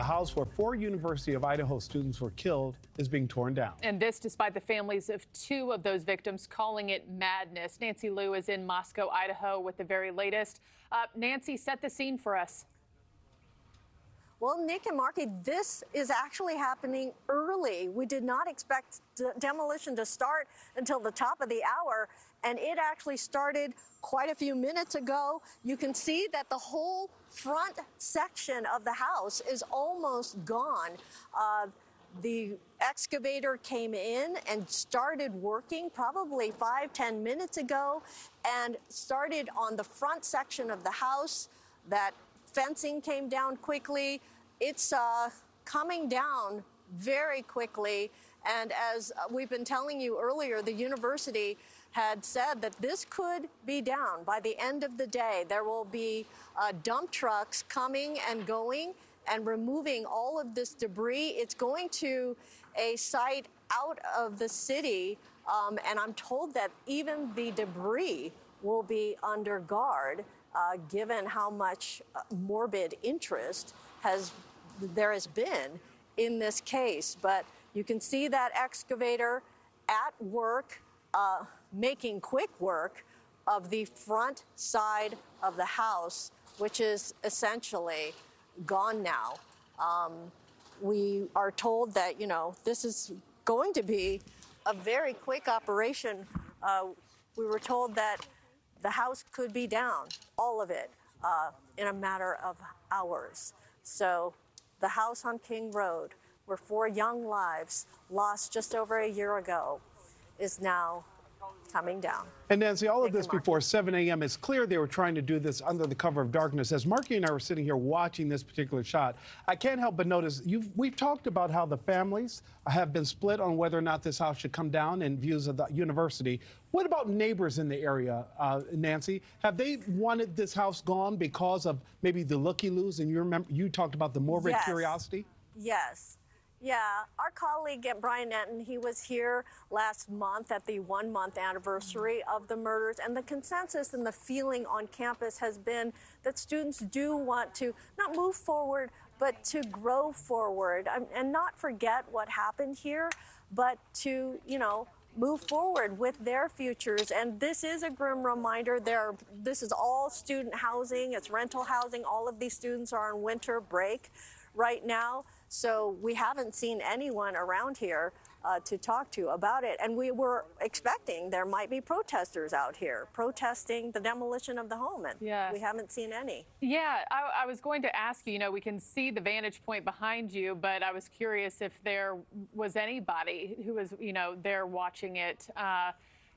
house where 4 University of Idaho students were killed is being torn down. And this despite the families of 2 of those victims calling it madness. Nancy Liu is in Moscow, Idaho with the very latest. Nancy, set the scene for us. Well, Nick and Markie, this is actually happening early. We did not expect demolition to start until the top of the hour, and it actually started quite a few minutes ago. You can see that the whole front section of the house is almost gone. The excavator came in and started working probably 5-10 minutes ago and started on the front section of the house. That fencing came down quickly. It's coming down very quickly. And as we've been telling you earlier, the university had said that this could be down by the end of the day. There will be dump trucks coming and going and removing all of this debris. It's going to a site out of the city, and I'm told that even the debris will be under guard, given how much morbid interest there has been in this case. But you can see that excavator at work, making quick work of the front side of the house, which is essentially gone now. We are told that, this is going to be a very quick operation. We were told that the house could be down, all of it, in a matter of hours. So the house on King Road, where 4 young lives lost just over a year ago, is now coming down. And Nancy, all of this before 7 a.m. It's clear they were trying to do this under the cover of darkness. As Markie and I were sitting here watching this particular shot, I can't help but notice we've talked about how the families have been split on whether or not this house should come down in views of the university. What about neighbors in the area, Nancy? Have they wanted this house gone because of maybe the looky-loos? And you talked about the morbid curiosity? Yes. Yeah, our colleague Brian Netton, he was here last month at the 1-month anniversary of the murders, and the consensus and the feeling on campus has been that students do want to not move forward, but to grow forward and not forget what happened here, but to, move forward with their futures. And this is a grim reminder. This is all student housing, it's rental housing. All of these students are on winter break right now. So we haven't seen anyone around here to talk to about it. And we were expecting there might be protesters out here protesting the demolition of the home, and we haven't seen any. Yeah, I was going to ask you, we can see the vantage point behind you, but I was curious if there was anybody who was, there watching it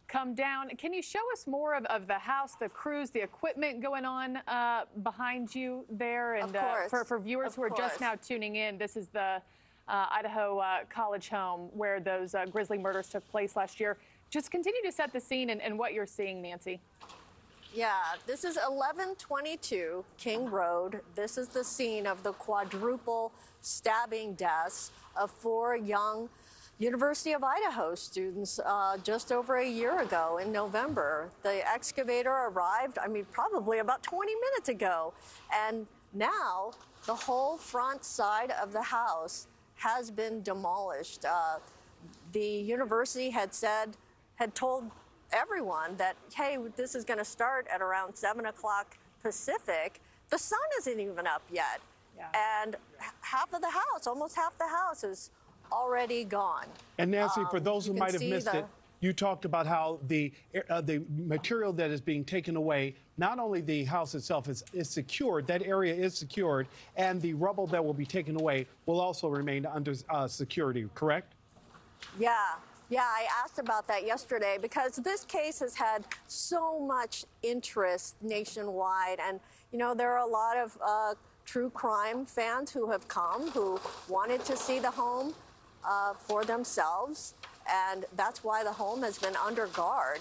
come down. Can you show us more of the house, the crews, the equipment going on behind you there? And for viewers who are just now tuning in, this is the Idaho college home where those grisly murders took place last year. Just continue to set the scene and what you're seeing, Nancy. Yeah, this is 1122 King Road. This is the scene of the quadruple stabbing deaths of 4 young University of Idaho students just over a year ago in November. The excavator arrived, probably about 20 minutes ago. And now the whole front side of the house has been demolished. The university had told everyone that, hey, this is going to start at around 7 o'clock Pacific. The sun isn't even up yet. Yeah. And half of the house, almost half the house is already gone. And Nancy, for those who might have missed it, you talked about how the material that is being taken away, not only the house itself is secured, that area is secured, and the rubble that will be taken away will also remain under security, correct? Yeah, I asked about that yesterday because this case has had so much interest nationwide, and there are a lot of true crime fans who have come who wanted to see the home for themselves, and that's why the home has been under guard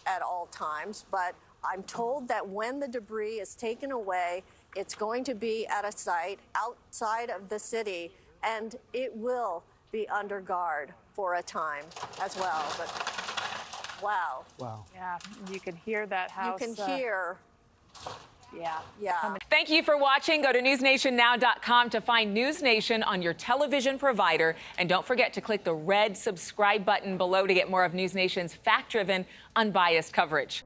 at all times. But I'm told that when the debris is taken away, it's going to be at a site outside of the city, and it will be under guard for a time as well. But wow. Yeah, you can hear that house. You can hear Yeah. Thank you for watching. Go to newsnationnow.com to find NewsNation on your television provider. And don't forget to click the red subscribe button below to get more of NewsNation's fact-driven, unbiased coverage.